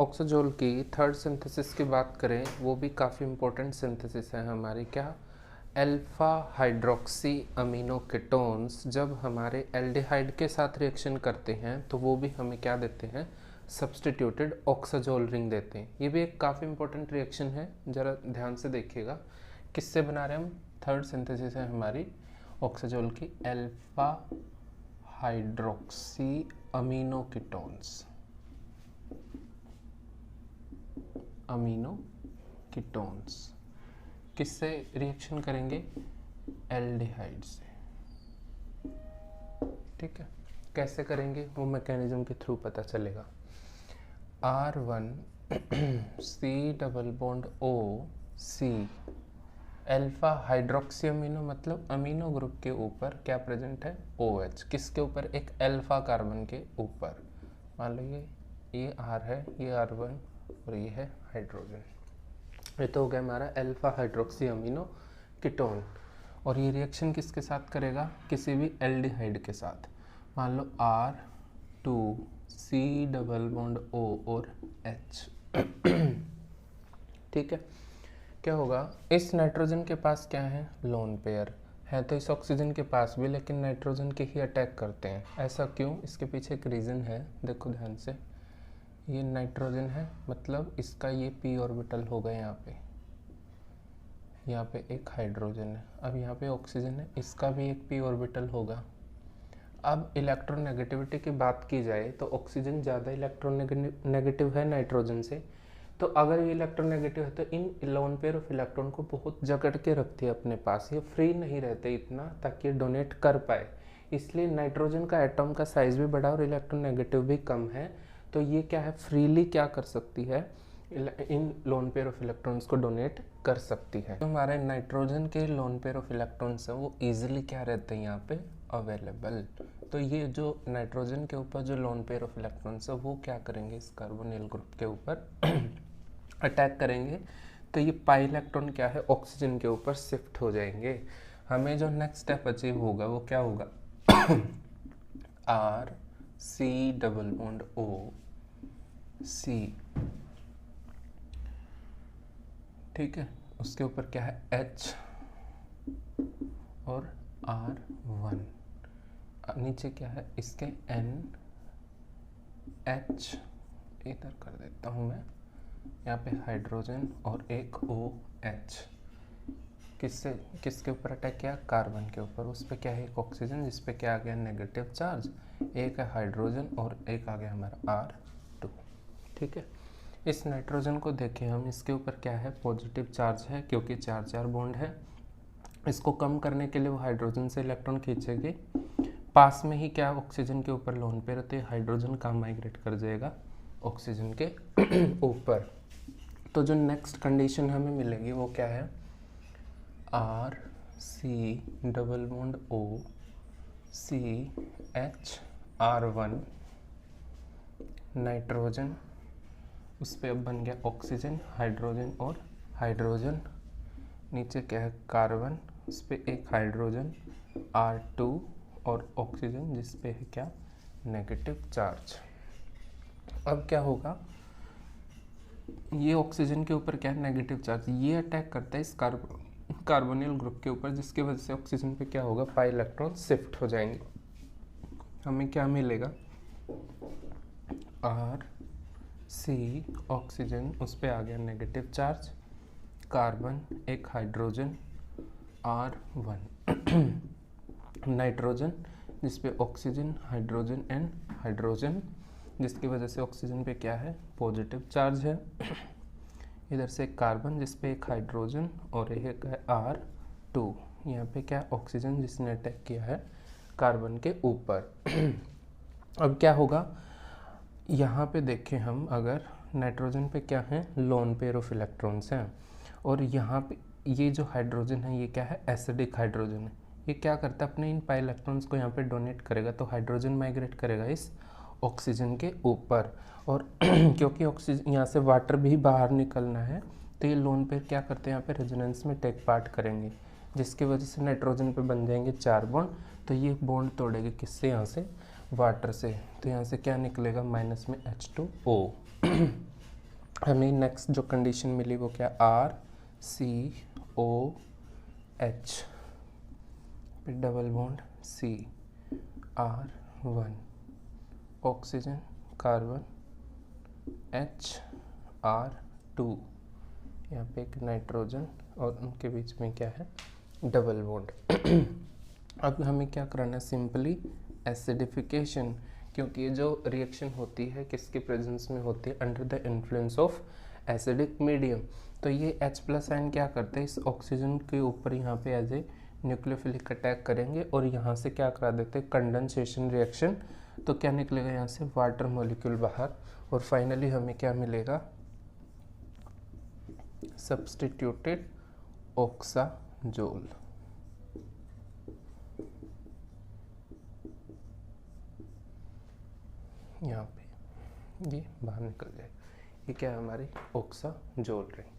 ऑक्सीजोल की third synthesis की बात करें, वो भी काफ़ी इम्पोर्टेंट सिंथेसिस है हमारी। क्या? अल्फा हाइड्रोक्सी अमीनो कीटोन्स जब हमारे एल्डिहाइड के साथ रिएक्शन करते हैं तो वो भी हमें क्या देते हैं? सब्स्टिट्यूटेड ऑक्सीजोल रिंग देते हैं। ये भी एक काफ़ी इम्पोर्टेंट रिएक्शन है, ज़रा ध्यान से देखिएगा। किससे बना रहे हैं हम? थर्ड सिंथेसिस है हमारी ऑक्सीजोल की, alpha hydroxy amino ketones, amino ketones. किससे रिएक्शन करेंगे? एल्डिहाइड से। ठीक है, कैसे करेंगे वो मैकेनिज्म के थ्रू पता चलेगा। R1 C double bond O C alpha hydroxy amino, मतलब अमीनो ग्रुप के ऊपर क्या प्रेजेंट है? OH। किसके ऊपर? एक अल्फा कार्बन के ऊपर। मान लो ये R है, ये R1 और ये है हाइड्रोजन। ये तो हो गया हमारा अल्फा हाइड्रोक्सी अमीनो कीटोन। और ये रिएक्शन किसके साथ करेगा? किसी भी एल्डिहाइड के साथ। मान लो R2C डबल बॉन्ड O और H। ठीक है, क्या होगा? इस नाइट्रोजन के पास क्या है? लोन पेयर है तो इस ऑक्सीजन के पास भी, लेकिन नाइट्रोजन के ही अटैक करते हैं। ऐसा क्यों? इसके पीछे एक रीज़न है, देखो ध्यान से। ये नाइट्रोजन है, मतलब इसका ये p ऑर्बिटल होगा यहाँ पे एक हाइड्रोजन है। अब यहाँ पे ऑक्सीजन है, इसका भी एक p ऑर्बिटल होगा। अब इलेक्ट्रोनेगेटिविटी की बात की जाए तो ऑक्सीजन ज़्यादा इलेक्ट्रोनेगेटिव है नाइट्रोजन से। तो अगर ये इलेक्ट्रोनेगेटिव है तो इन लोन पेयर ऑफ इलेक्ट्रॉन को बहुत जकड़ के रखती है अपने पास, ये फ्री नहीं रहते इतना ताकि ये डोनेट कर पाए। इसलिए नाइट्रोजन का एटम का साइज भी बड़ा और इलेक्ट्रोनेगेटिव भी कम है, तो ये क्या है? फ्रीली क्या कर सकती है? इन लोन पेयर ऑफ इलेक्ट्रॉन्स को डोनेट कर सकती है। तो हमारे नाइट्रोजन के लोन पेयर ऑफ इलेक्ट्रॉन्स हैं वो इजीली क्या रहते हैं यहाँ पे? अवेलेबल। तो ये जो नाइट्रोजन के ऊपर जो लोन पेयर ऑफ इलेक्ट्रॉन्स है वो क्या करेंगे? इस कार्बोनिल ग्रुप के ऊपर अटैक करेंगे, तो ये पाई इलेक्ट्रॉन क्या है? ऑक्सीजन के ऊपर शिफ्ट हो जाएंगे। हमें जो नेक्स्ट स्टेप अचीव होगा वो क्या होगा? R C double bond O C, ठीक है, उसके ऊपर क्या है? H और R1। नीचे क्या है? इसके N H, इधर कर देता हूँ मैं, यहाँ पे हाइड्रोजन और एक OH। किसके ऊपर अटैक किया? कार्बन के ऊपर। उस पर क्या है? एक ऑक्सीजन, जिस पे क्या आ गया? Negative charge. एक है हाइड्रोजन और एक आ गया हमारा R2। ठीक है, इस नाइट्रोजन को देखें हम, इसके ऊपर क्या है? पॉजिटिव चार्ज है, क्योंकि चार चार बॉन्ड है। इसको कम करने के लिए वो हाइड्रोजन से इलेक्ट्रॉन खींचेगी। पास में ही क्या? ऑक्सीजन के ऊपर लोन पेयर रहते, हाइड्रोजन का माइग्रेट कर जाएगा ऑक्सीजन के ऊपर। तो जो नेक्स्ट कंडीशन हमें मिलेगी वो क्या है? R C double bond O C H R1 nitrogen, उस पर अब बन गया ऑक्सीजन, हाइड्रोजन और हाइड्रोजन। नीचे क्या है? कार्बन, उस पर एक हाइड्रोजन R2 और ऑक्सीजन, जिस पे है क्या? Negative charge. अब क्या होगा? ये ऑक्सीजन के ऊपर क्या है? Negative charge. ये अटैक करता है इस कार्बोनिल ग्रुप के ऊपर, जिसकी वजह से ऑक्सीजन पे क्या होगा? पाई इलेक्ट्रॉन शिफ्ट हो जाएंगे। हमें क्या मिलेगा? R C ऑक्सीजन, उस पे आ गया नेगेटिव चार्ज, कार्बन, एक हाइड्रोजन R1 नाइट्रोजन, जिस पे ऑक्सीजन, हाइड्रोजन एंड हाइड्रोजन, जिसकी वजह से ऑक्सीजन पे क्या है? पॉजिटिव चार्ज है। इधर से कार्बन, जिस पे एक हाइड्रोजन और एक है R2। यहाँ पे क्या? ऑक्सीजन, जिसने अटैक किया है कार्बन के ऊपर। अब क्या होगा? यहाँ पे देखें हम, अगर नाइट्रोजन पे क्या है? लोन पेयर ऑफ इलेक्ट्रॉन्स हैं, और यहाँ पे ये जो हाइड्रोजन है ये क्या है? एसिडिक हाइड्रोजन है। ये क्या करता है? अपने इन पाई इलेक्ट्रॉन्स को यहाँ पे डोनेट करेगा, तो हाइड्रोजन माइग्रेट करेगा इस ऑक्सीजन के ऊपर। और क्योंकि ऑक्सीजन यहाँ से वाटर भी बाहर निकलना है, तो ये लोन पेयर क्या करते हैं? यहाँ पे रेजोनेंस में टेक पार्ट करेंगे, जिसकी वजह से नाइट्रोजन पे बन जाएंगे चार बॉन्ड। तो ये बॉन्ड तोड़ेंगे किससे? यहाँ से वाटर से। तो यहाँ से क्या निकलेगा? माइनस में H2O। हमें नेक्स्ट जो कंडीशन मिली वो क्या, RCOH, फिर double bond CR1, oxygen carbon HR2, यहाँ पे एक नाइट्रोजन और उनके बीच में क्या है, डबल बॉन्ड। अब हमें क्या कराना है, सिंपली एसिडिफिकेशन, क्योंकि ये जो रिएक्शन होती है किसके प्रेजेंस में होती है, under the influence of acidic medium. तो ये H+ आयन क्या करते हैं, इस ऑक्सीजन के ऊपर यहाँ पे एज ए न्यूक्लियोफिलिक अटैक करेंगे और यहाँ से क्या करा देते हैं, कंडेंसेशन रिएक्शन। तो क्या निकलेगा यहाँ से, वाटर मॉलिक्यूल बाहर, और फाइनली हमें क्या मिलेगा, सब्स्टिट्यूटेड ऑक्साजोल। यहाँ पे ये बाहर निकल जाए, ये क्या है हमारी ऑक्साजोल रिंग।